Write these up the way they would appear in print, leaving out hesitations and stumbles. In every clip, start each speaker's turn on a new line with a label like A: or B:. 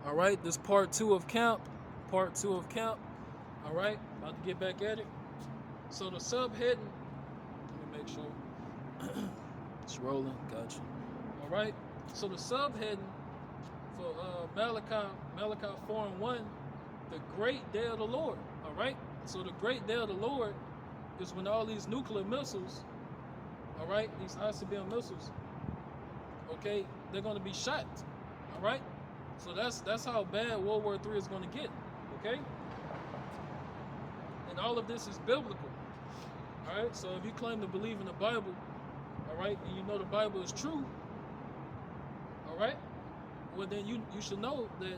A: All right, this part two of camp. Part two of camp. All right, about to get back at it. So the subheading, let me make sure it's rolling. Gotcha. All right. So the subheading for Malachi 4:1, the great day of the Lord. All right. So the great day of the Lord is when all these nuclear missiles, all right, these ICBM missiles, okay, they're going to be shot. All right. So that's how bad World War III is going to get. Okay. And all of this is biblical. All right. So if you claim to believe in the Bible, all right, and you know the Bible is true, all right, well then you should know that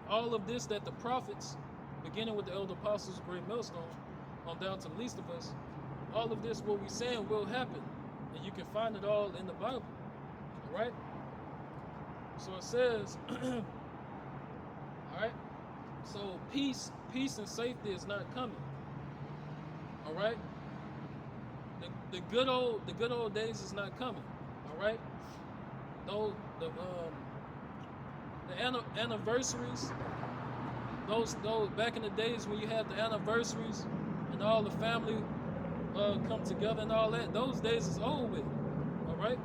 A: all of this that the prophets, beginning with the elder apostles, great millstone, on down to the least of us, all of this what we saying will happen, and you can find it all in the Bible. All right. So it says, all right. So peace and safety is not coming. All right. The good old days is not coming. All right. Though the anniversaries, those back in the days when you had the anniversaries and all the family come together and all that, those days is over with. All right.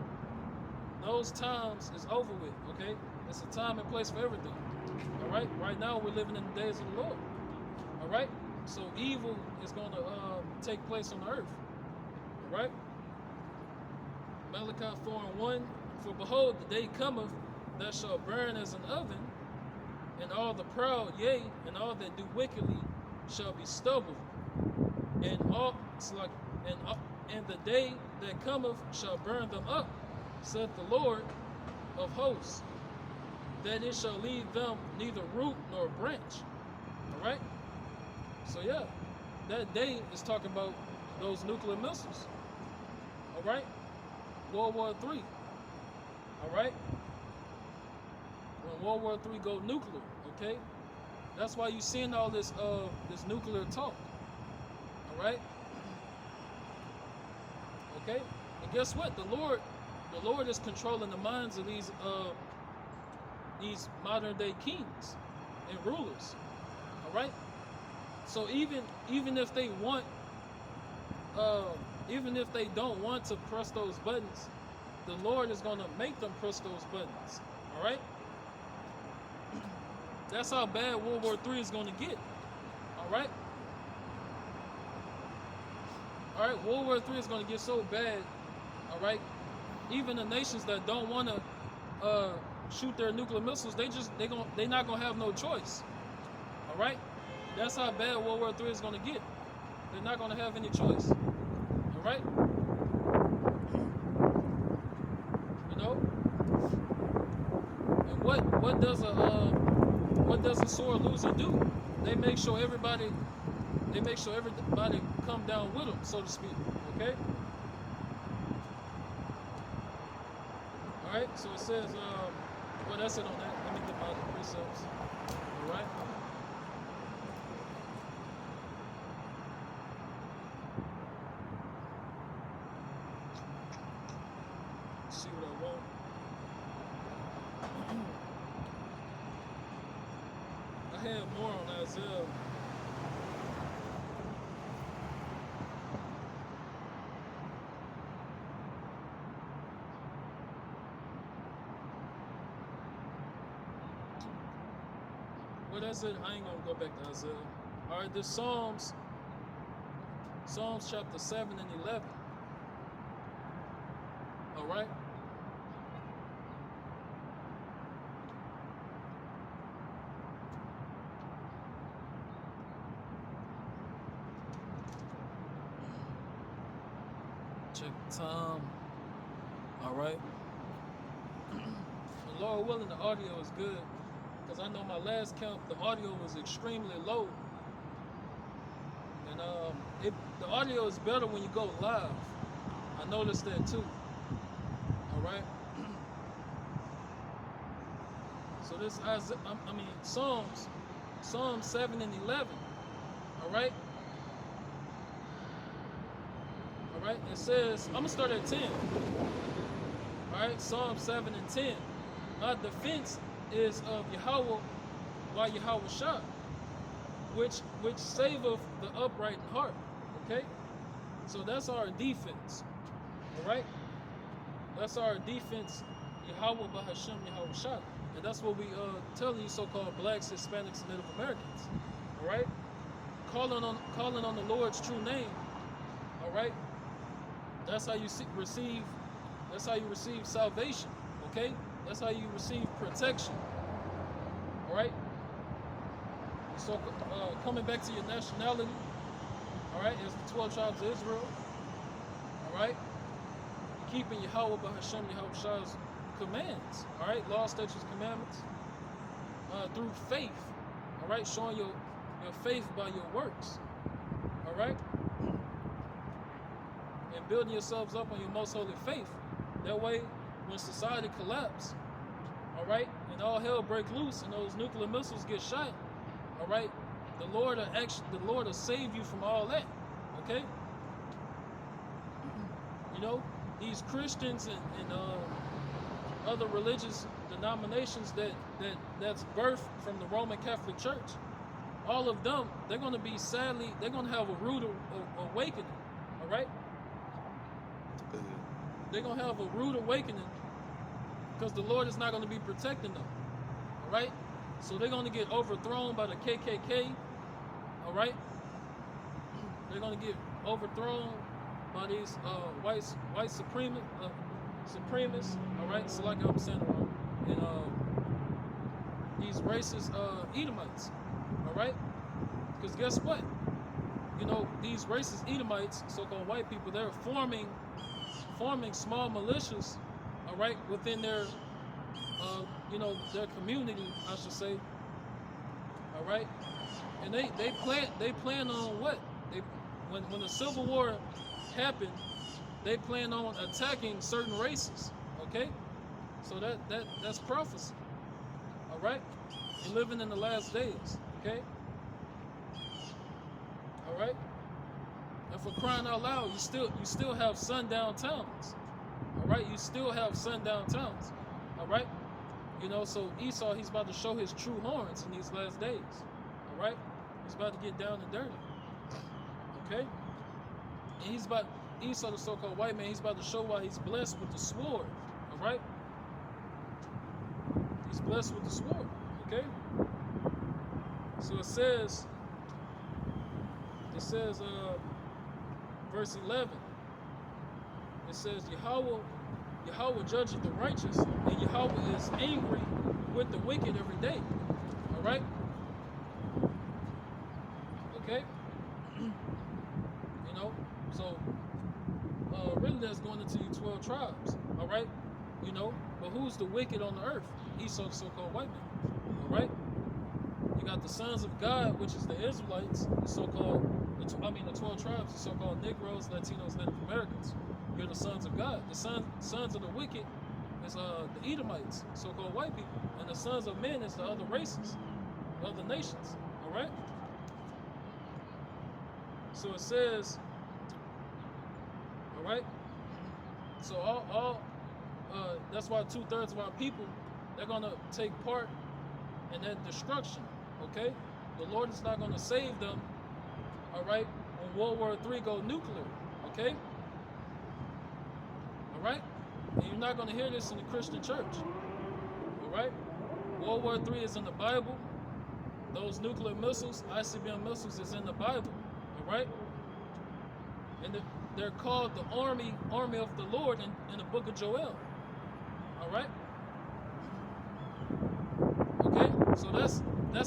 A: Those times is over with. Okay. It's a time and place for everything. All right. Right now we're living in the days of the Lord. All right. So evil is going to take place on the earth. All right. Malachi 4:1. For behold, the day cometh that shall burn as an oven, and all the proud, yea, and all that do wickedly, shall be stubble. And all and the day that cometh shall burn them up, saith the Lord of hosts, that it shall leave them neither root nor branch. All right. So yeah, that day is talking about those nuclear missiles. All right. World War III. All right. When World War III go nuclear, okay. That's why you seeing all this nuclear talk. All right. Okay. And guess what? The Lord is controlling the minds of these modern day kings and rulers. All right. So even if they want, even if they don't want to press those buttons, the Lord is going to make them press those buttons. All right. That's how bad World War III is going to get. All right. All right. World War III is going to get so bad. All right. Even the nations that don't want to shoot their nuclear missiles, they're not gonna have no choice. All right. That's how bad World War III is gonna get. They're not gonna have any choice. All right. You know. And what does a sore loser do? They make sure everybody come down with them, so to speak. Okay. All right. So it says, well, that's it on that. Let me get my precepts. All right. See what I want. I had more on Isaiah. Well, that's it. I ain't gonna go back to Isaiah. All right, this Psalms chapter 7 and 11. All right. Check the time. All right. The Lord willing, the audio is good. Because I know my last count, the audio was extremely low. And the audio is better when you go live. I noticed that too. All right. So this Psalms 7 and 11. All right. All right. It says, I'm gonna start at 10. All right. Psalm 7 and 10. My defense is of Yahweh by Yahweh Shah, which saveth the upright in heart. Okay? So that's our defense. Alright? That's our defense, Yahweh by Hashem Yahweh Shah. And that's what we tell you so-called blacks, Hispanics, and Native Americans. Alright? Calling on the Lord's true name. Alright? That's how you receive salvation. Okay? That's how you receive protection. Alright? So coming back to your nationality, alright, as the 12 tribes of Israel, alright, keeping Yahweh by Hashem Yahweh Shah's commands, alright, law, statutes, commandments, through faith, alright, showing your faith by your works, alright, and building yourselves up on your most holy faith. That way, when society collapses, alright, and all hell break loose and those nuclear missiles get shot, alright, the Lord will save you from all that. Okay? You know, these Christians and other religious denominations that's birthed from the Roman Catholic Church, all of them, they're gonna have a rude awakening. Alright? They're gonna have a rude awakening because the Lord is not gonna be protecting them. Alright? So they're going to get overthrown by the KKK, all right? They're going to get overthrown by these white supremacists, all right? So like I'm saying wrong, and these racist Edomites, all right? Because guess what? You know, these racist Edomites, so-called white people, they're forming small militias, all right, within their their community, I should say. All right, and they plan on what? When the Civil War happened, they plan on attacking certain races. Okay, so that's prophecy. All right, we're living in the last days. Okay, all right, and for crying out loud, you still have sundown towns. All right, you still have sundown towns. All right. You know, so Esau, he's about to show his true horns in these last days. All right? He's about to get down and dirty. Okay? And Esau, the so-called white man, he's about to show why he's blessed with the sword. All right? He's blessed with the sword. Okay? So it says, verse 11, it says, Yahweh judges the righteous, and Yahweh is angry with the wicked every day. All right? Okay? You know, so really that's going into you 12 tribes. All right? You know, but who's the wicked on the earth? Esau, the so-called white man. All right? You got the sons of God, which is the Israelites, the 12 tribes, the so-called Negroes, Latinos, Native Americans. You're the sons of God. The sons of the wicked is the Edomites, so-called white people. And the sons of men is the other races, the other nations. All right? So it says, all right? So that's why 2/3 of our people, they're going to take part in that destruction. Okay? The Lord is not going to save them, all right, when World War III go nuclear. Okay? Right? And you're not going to hear this in the Christian church. All right? World War III is in the Bible. Those nuclear missiles, ICBM missiles, is in the Bible. All right? And they're called the army of the Lord in the book of Joel. All right? Okay? So that's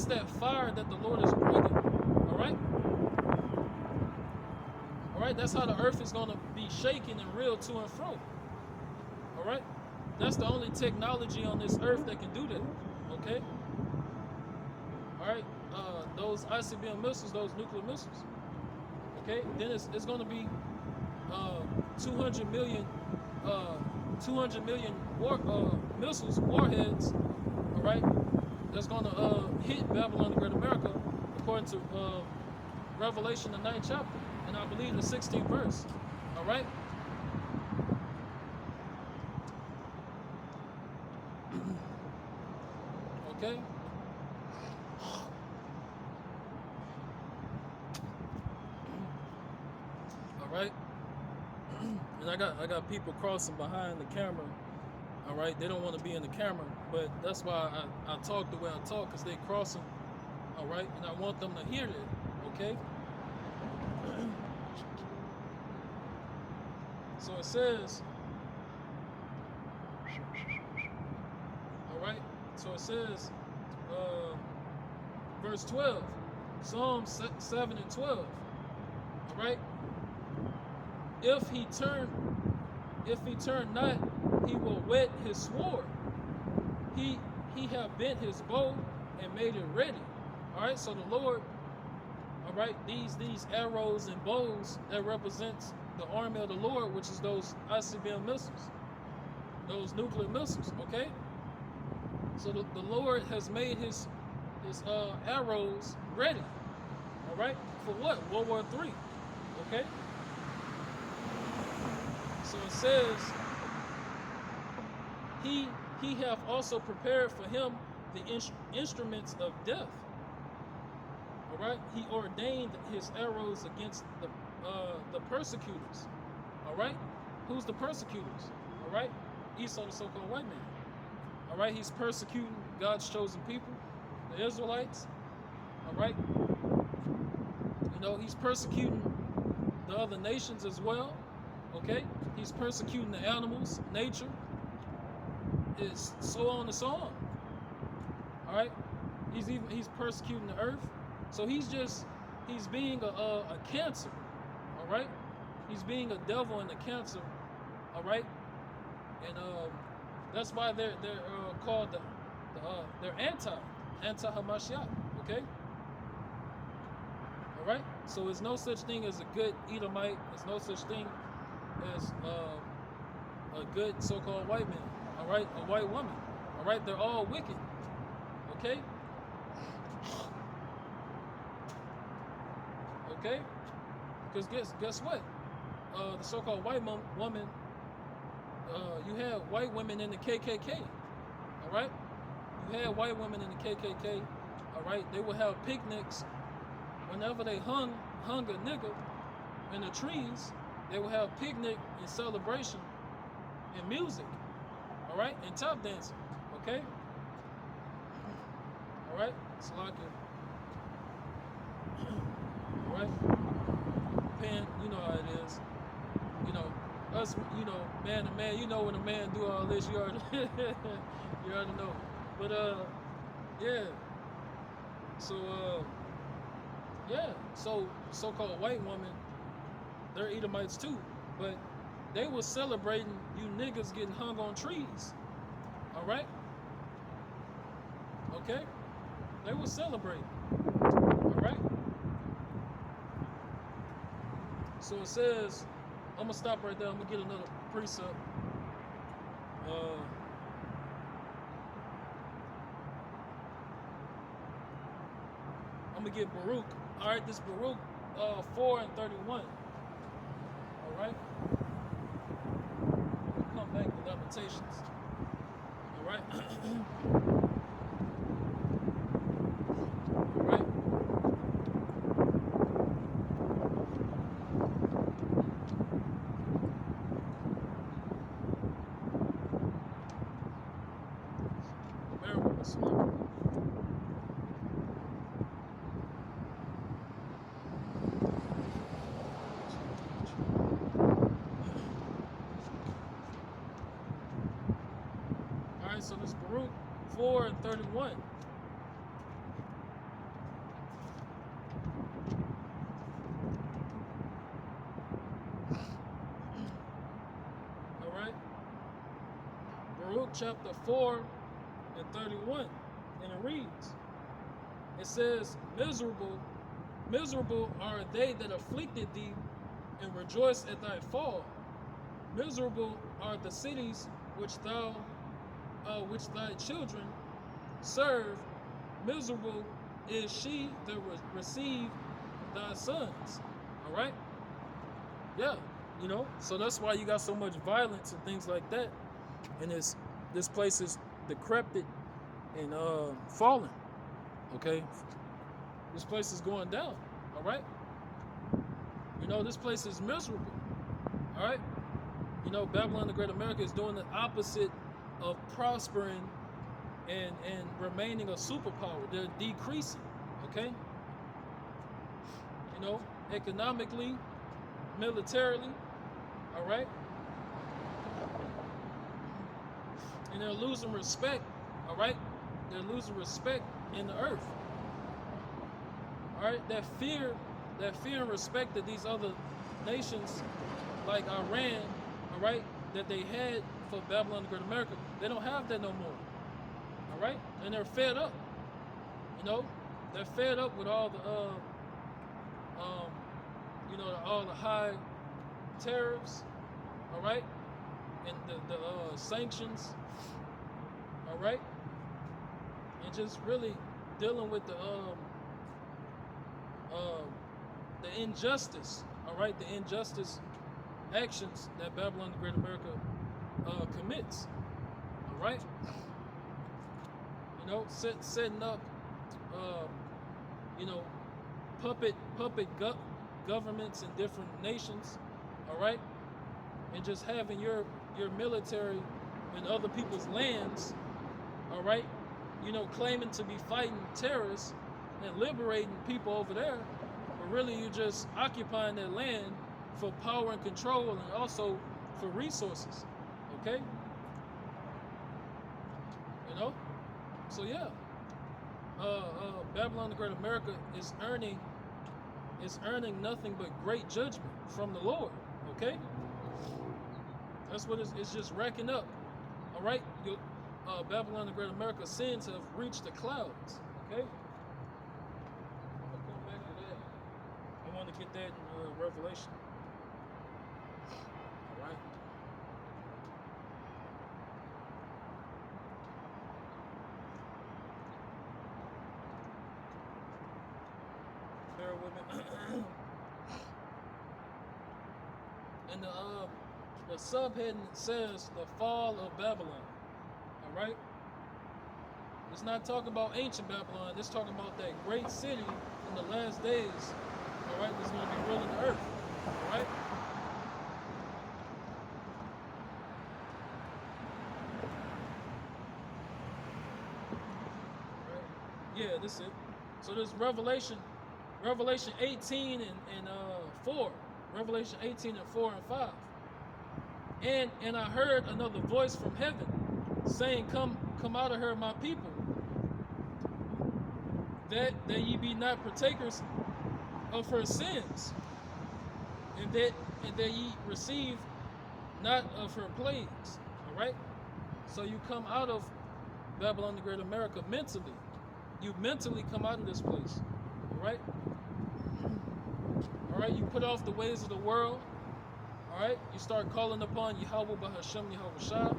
A: that fire that the Lord is bringing. All right? All right? That's how the earth is going to be shaken and reeled to and fro. All right? That's the only technology on this earth that can do that. Okay? All right? Those ICBM missiles, those nuclear missiles. Okay? Then it's going to be 200 million missiles, warheads. All right? That's going to hit Babylon the Great America, according to Revelation, the 9th chapter, and I believe the 16th verse. All right? Okay? All right? And I got people crossing behind the camera. All right? They don't want to be in the camera, but that's why I talk the way I talk, because they crossing. All right? And I want them to hear that. Okay? So it says, all right? So it says, verse 12, Psalm 7 and 12. All right? If he turn not, he will whet his sword. He have bent his bow and made it ready. All right? So the Lord, all right, these arrows and bows that represents the army of the Lord, which is those ICBM missiles, those nuclear missiles. Okay? So the Lord has made his arrows ready. All right? For what? World War III. Okay? So it says, he hath also prepared for him the instruments of death. All right? He ordained his arrows against the persecutors. All right? Who's the persecutors? All right? Esau, the so-called white man. All right? He's persecuting God's chosen people, the Israelites. All right? You know, he's persecuting the other nations as well. Okay? He's persecuting the animals, nature. It's so on and so on. All right? He's persecuting the earth. So he's being a cancer. All right? He's being a devil and a cancer. All right? And that's why they're called they're anti-Hamashiach. Okay? All right? So there's no such thing as a good Edomite. There's no such thing as a good so-called white man. All right? A white woman. All right? They're all wicked. Okay? Okay? Because guess what? The so-called white woman, you had white women in the KKK. All right? You had white women in the KKK. All right? They would have picnics whenever they hung a nigga in the trees. They would have picnic and celebration and music. All right? And tap dancing. Okay? All right? Salakia. All right? Pan, you know how it is. You know, us, you know, man to man, you know when a man do all this, you already you already know. But yeah. So yeah, so so-called white women, they're Edomites too. But they were celebrating you niggas getting hung on trees. Alright? Okay? They were celebrating. Alright? So it says, I'm gonna stop right there. I'm gonna get another precept. I'm gonna get Baruch. All right, this Baruch 4 and 31. All right. We'll come back to Lamentations. All right. All right. Bear with us. Alright, so this Baruch 4 and 31. Alright. Baruch chapter 4 and 31. And it reads. It says, miserable are they that afflicted thee, and rejoice at thy fall. Miserable are the cities which thy children serve. Miserable is she that received thy sons. All right? Yeah, you know. So that's why you got so much violence and things like that. And this place is decrepit. and falling. Okay, this place is going down. All right, you know, this place is miserable. All right, you know, Babylon the Great America is doing the opposite of prospering and remaining a superpower. They're decreasing. Okay, you know, economically, militarily. All right, and they're losing respect. All right, they're losing respect in the earth. All right, that fear and respect that these other nations like Iran, all right, that they had for Babylon the Great America, they don't have that no more. All right, and they're fed up. You know, they're fed up with all the you know, all the high tariffs. All right, and the sanctions. All right, and just really dealing with the injustice, all right, the injustice actions that Babylon the Great America commits, all right, you know, setting up, you know, puppet governments in different nations, all right, and just having your military in other people's lands, all right, you know, claiming to be fighting terrorists and liberating people over there, but really you're just occupying their land for power and control and also for resources. Okay? You know? So yeah. Babylon the Great America is earning nothing but great judgment from the Lord. Okay? That's what it's just racking up. Alright? Babylon the Great America sins have reached the clouds. Okay? I want to get that in Revelation. All right. Bear with me. And the subheading says the fall of Babylon. All right. It's not talking about ancient Babylon. It's talking about that great city in the last days. All right, that's going to be ruling the earth. All right. Yeah, this is it. So there's Revelation 18 and 4. Revelation 18 and 4 and 5. And I heard another voice from heaven saying, Come out of her, my people, that ye be not partakers of her sins, and that ye receive not of her plagues. All right. So you come out of Babylon the Great America mentally. You mentally come out of this place. All right. All right. You put off the ways of the world. All right. You start calling upon Yahweh Bahashem Yahweh Shah.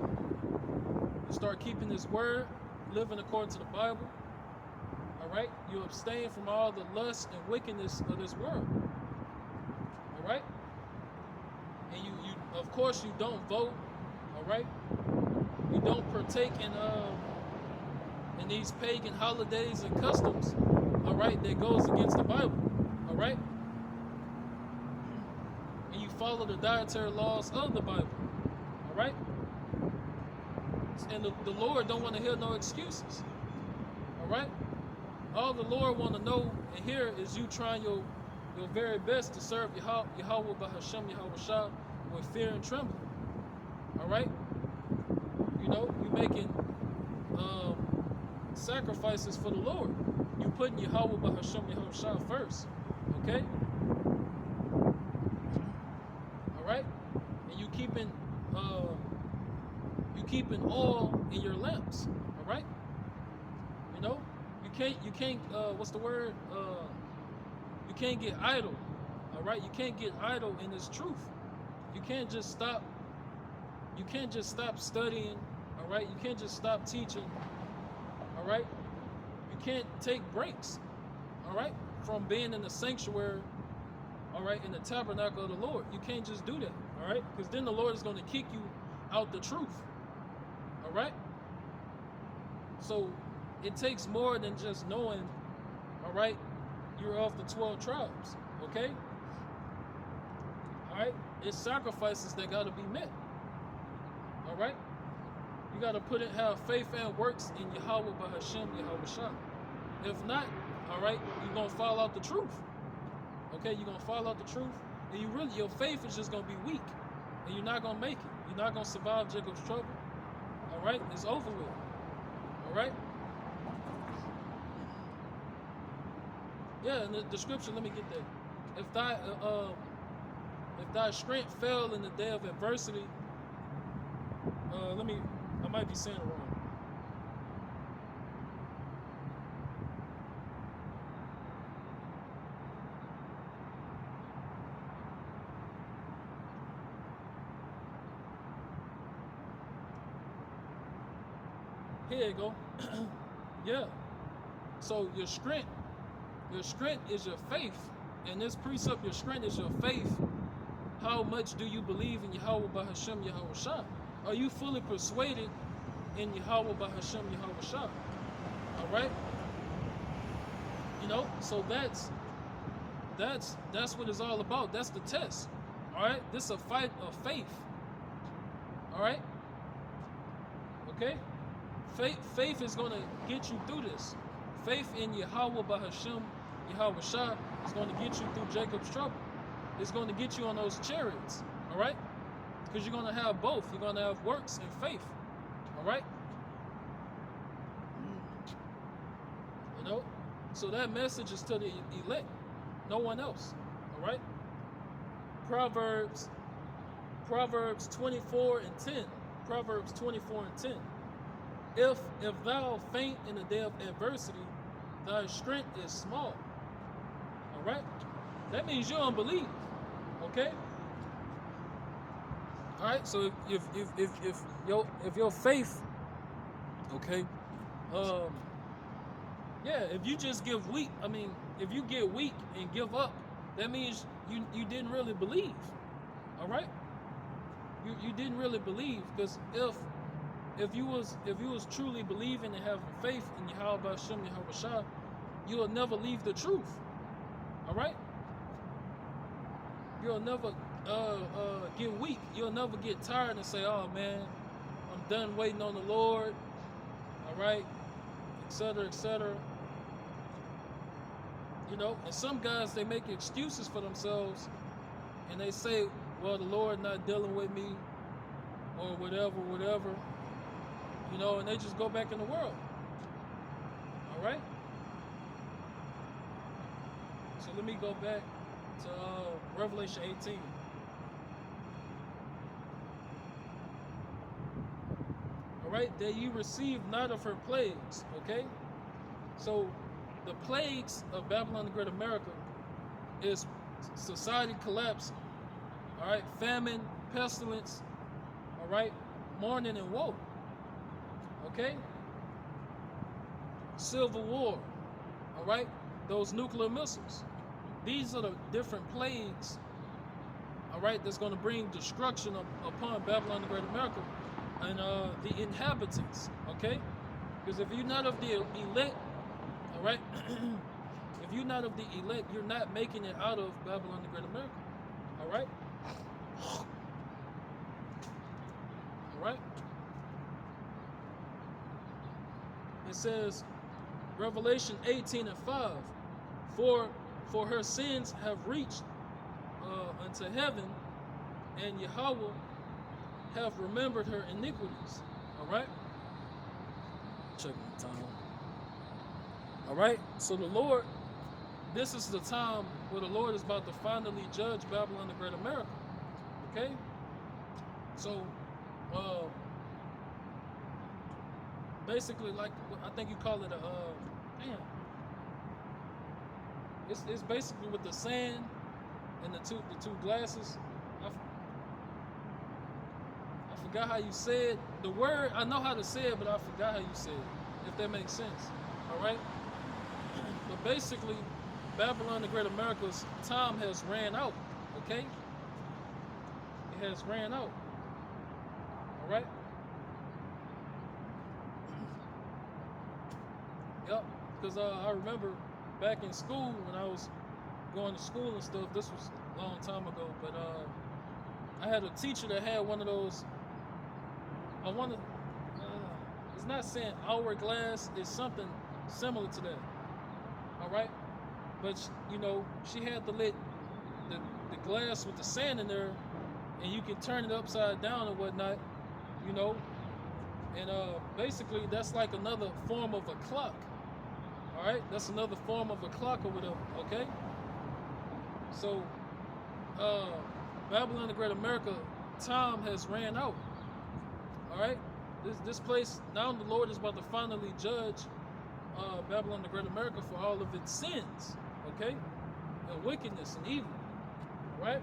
A: You start keeping His word, living according to the Bible. All right. You abstain from all the lust and wickedness of this world. All right. And you of course you don't vote. All right. You don't partake in these pagan holidays and customs. All right. That goes against the Bible. All right. And you follow the dietary laws of the Bible. All right. And the Lord don't want to hear no excuses. All right. All the Lord want to know and hear is you trying your very best to serve Yahweh Bahashem Yahweh Shah with fear and trembling. All right. You know, you making sacrifices for the Lord. You putting Yahweh Bahashem Yahweh Shah first. Okay. All right. And you keeping oil in your lamps. All right. You know. You can't what's the word? You can't get idle. All right, you can't get idle in this truth. You can't just stop studying. All right, you can't just stop teaching. All right, you can't take breaks. All right, from being in the sanctuary. All right, in the tabernacle of the Lord, you can't just do that. All right, because then the Lord is going to kick you out the truth. All right, so it takes more than just knowing, all right, you're of the 12 tribes, okay? All right? It's sacrifices that got to be met, all right? You got to have faith and works in Yahweh Bahashem Yahweh Shah. If not, all right, you're going to fall out the truth, okay? You're going to fall out the truth, and your faith is just going to be weak, and you're not going to make it. You're not going to survive Jacob's trouble, all right? It's over with, all right? Yeah, in the description, let me get that. If thy strength fell in the day of adversity, I might be saying it wrong. Here you go. Yeah. So your strength is your faith. And this precept, your strength is your faith. How much do you believe in Yahweh Bahashem Yahweh Shah? Are you fully persuaded in Yahweh Bahashem Yahweh Shah? All right? You know, so that's what it's all about. That's the test. All right? This is a fight of faith. All right? Okay? Faith is going to get you through this. Faith in Yahweh Bahashem Yahweh Shah is going to get you through Jacob's trouble. It's going to get you on those chariots. All right? Because you're going to have both. You're going to have works and faith. All right? You know? So that message is to the elect. No one else. All right? Proverbs 24 and 10. Proverbs 24 and 10. If thou faint in the day of adversity, thy strength is small. All right? That means you don't believe. Okay? All right? So if your faith, okay, yeah, if you just if you get weak and give up, that means you didn't really believe. All right? You didn't really believe, because if you was truly believing and having faith in Yahweh Hashem Yahweh Shah, you will never leave the truth. All right? You'll never get weak. You'll never get tired and say, "Oh man, I'm done waiting on the Lord." All right, etc., etc. You know, and some guys, they make excuses for themselves, and they say, "Well, the Lord not dealing with me," or whatever. You know, and they just go back in the world. All right. So let me go back to Revelation 18. All right, that you receive not of her plagues. Okay, so the plagues of Babylon the Great America is society collapsing. All right, famine, pestilence. All right, mourning and woe. Okay, civil war. All right, those nuclear missiles. These are the different plagues, all right, that's going to bring destruction upon Babylon the Great America and the inhabitants, okay? Because if you're not of the elect, all right, if you're not of the elect, you're not making it out of Babylon the Great America, all right? All right? It says, Revelation 18 and 5, for her sins have reached unto heaven, and Yahweh have remembered her iniquities. All right? Check my time. All right? So the Lord, this is the time where the Lord is about to finally judge Babylon the Great America. Okay? So, basically, like, I think you call it a, It's basically with the sand and the two glasses. I forgot how you said the word. I know how to say it, but I forgot how you said it. If that makes sense. All right. But basically, Babylon the Great America's time has ran out. Okay. It has ran out. All right. Yep. Because I remember back in school when I was going to school and stuff. This was a long time ago, but I had a teacher that had one of those. I want to. It's not saying hourglass. It's something similar to that. All right, but she had the glass with the sand in there, and you can turn it upside down and whatnot. You know, and basically that's like another form of a clock. All right, that's another form of a clock or whatever. Okay, so Babylon the Great America, time has ran out. All right, this place now the Lord is about to finally judge Babylon the Great America for all of its sins. Okay, and wickedness and evil. Right.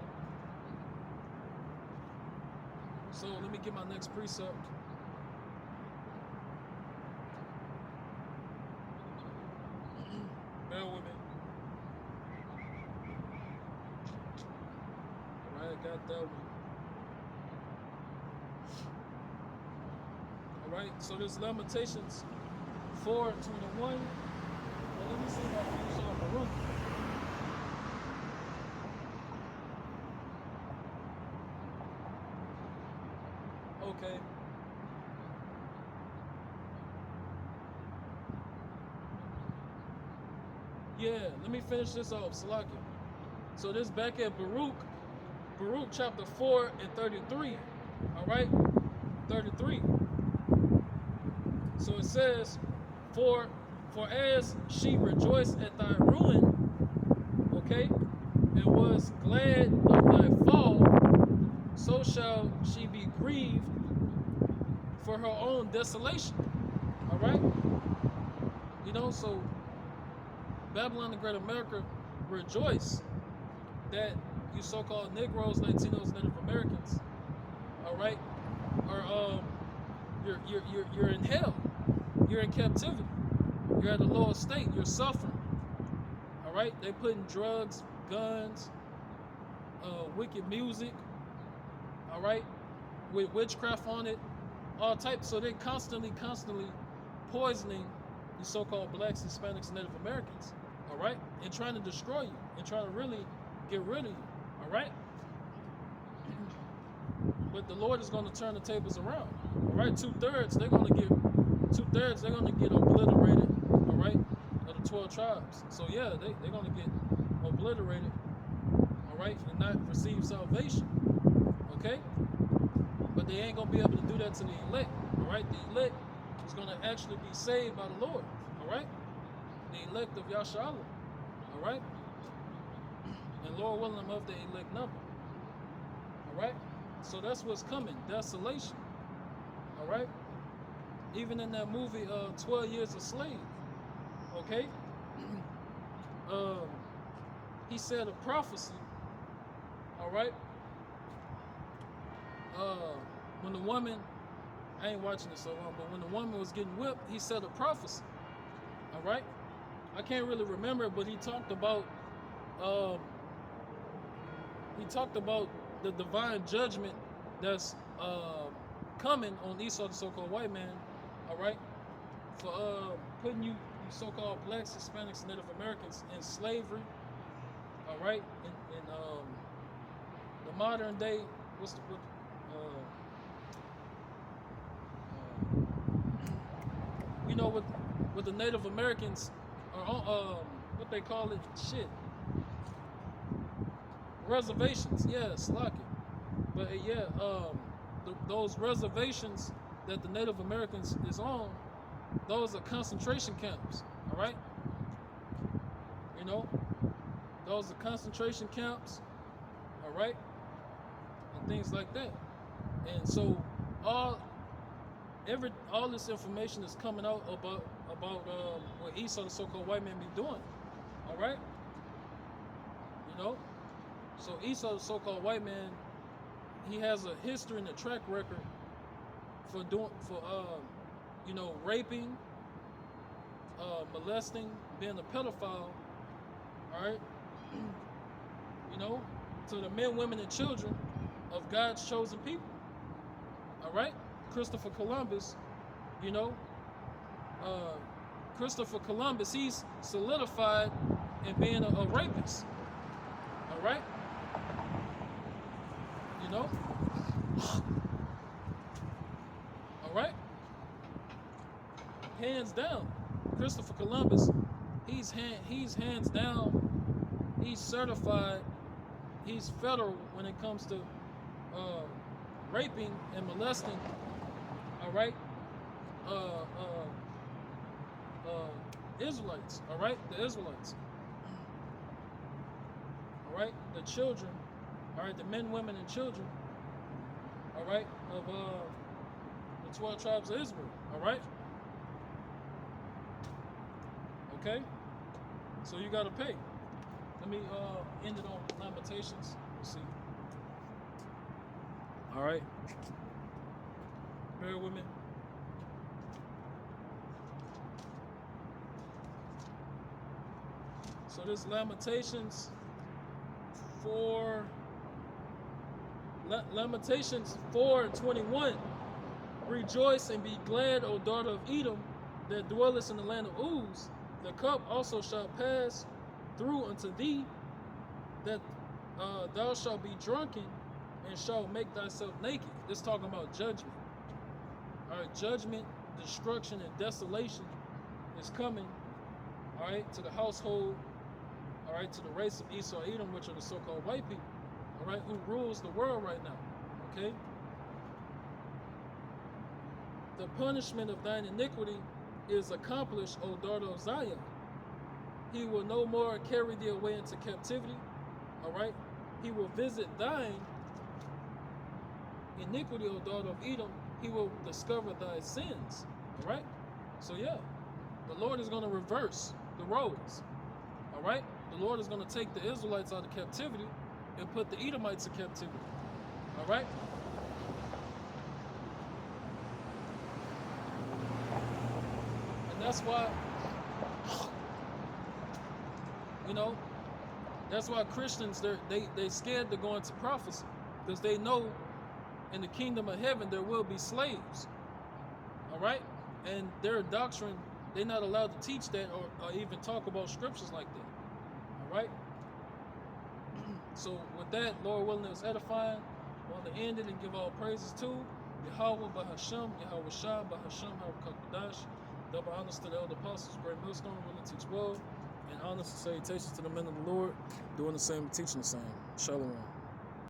A: So let me get my next precept. Bear with me. Alright, got that one. Alright, so there's Lamentations 4:21. Well, let me see if I can finish off Baruch. Okay. Yeah, let me finish this off, Salakia. So this back at Baruch chapter 4 and 33. Alright? 33. So it says, For as she rejoiced at thy ruin, okay, and was glad of thy fall, so shall she be grieved for her own desolation. Alright? So Babylon the Great America rejoice that you so-called Negroes, Latinos, Native Americans, all right, are you're in hell, you're in captivity, you're at a lower state, you're suffering, all right. They putting drugs, guns, wicked music, all right, with witchcraft on it, all types. So they constantly poisoning you so-called blacks, Hispanics, Native Americans, all right, and trying to destroy you and trying to really get rid of you, all right. But the Lord is going to turn the tables around, all right. Two-thirds they're going to get obliterated, all right, of the 12 tribes. So yeah, they're going to get obliterated, all right, and not receive salvation, okay. But they ain't going to be able to do that to the elect, all right. The elect is going to actually be saved by the Lord, all right. The elect of Yasharahla, all right. And Lord willing, I'm of the elect number, all right. So that's what's coming, desolation, all right. Even in that movie, 12 Years a Slave, okay. He said a prophecy, all right. When the woman, I ain't watching it so long, but when the woman was getting whipped, he said a prophecy, all right. I can't really remember it, but he talked about the divine judgment that's coming on Esau, the so-called white man, all right, for putting you so-called blacks, Hispanics, Native Americans in slavery, all right, in the modern day, what the Native Americans are, what they call it, reservations, yeah, slack it. But those reservations that the Native Americans is on, those are concentration camps, all right. Those are concentration camps, all right, and things like that. And so all this information is coming out about what Esau, the so-called white man, be doing, all right. So Esau, the so-called white man, he has a history and a track record for raping, molesting, being a pedophile, all right. To the men, women, and children of God's chosen people, all right. Christopher Columbus, Christopher Columbus, he's solidified in being a rapist. All right? You know? All right? Hands down. Christopher Columbus, he's hands down, he's certified, he's federal when it comes to raping and molesting, all right? Israelites, all right? The Israelites, all right? The children, all right? The men, women, and children, all right? Of the 12 tribes of Israel, all right? Okay? So you gotta pay. Let me end it on Lamentations. Let's see. All right. Bear with me. So this Lamentations 4:21. Rejoice and be glad, O daughter of Edom, that dwellest in the land of Uz. The cup also shall pass through unto thee, that thou shalt be drunken and shalt make thyself naked. This talking about judgment. All right, judgment, destruction, and desolation is coming. All right, to the household. All right, to the race of Esau, Edom, which are the so-called white people. All right, who rules the world right now? Okay. The punishment of thine iniquity is accomplished, O daughter of Zion. He will no more carry thee away into captivity. All right. He will visit thine iniquity, O daughter of Edom. He will discover thy sins. All right. So yeah, the Lord is going to reverse the roles. All right. The Lord is going to take the Israelites out of captivity and put the Edomites in captivity. All right. And that's why, you know, that's why Christians, they scared to go into prophecy, because they know in the kingdom of heaven there will be slaves. All right. And their doctrine, they're not allowed to teach that or even talk about scriptures like that. All right. So with that, Lord willing, it was edifying. I want to end it and give all praises to Yahweh Bahasham, Yahweh Shah Bahasham, HaKadosh. Double honors to the elder apostles, great millstone, really teach well, and honors and salutations to the men of the Lord, doing the same, teaching the same. Shalom.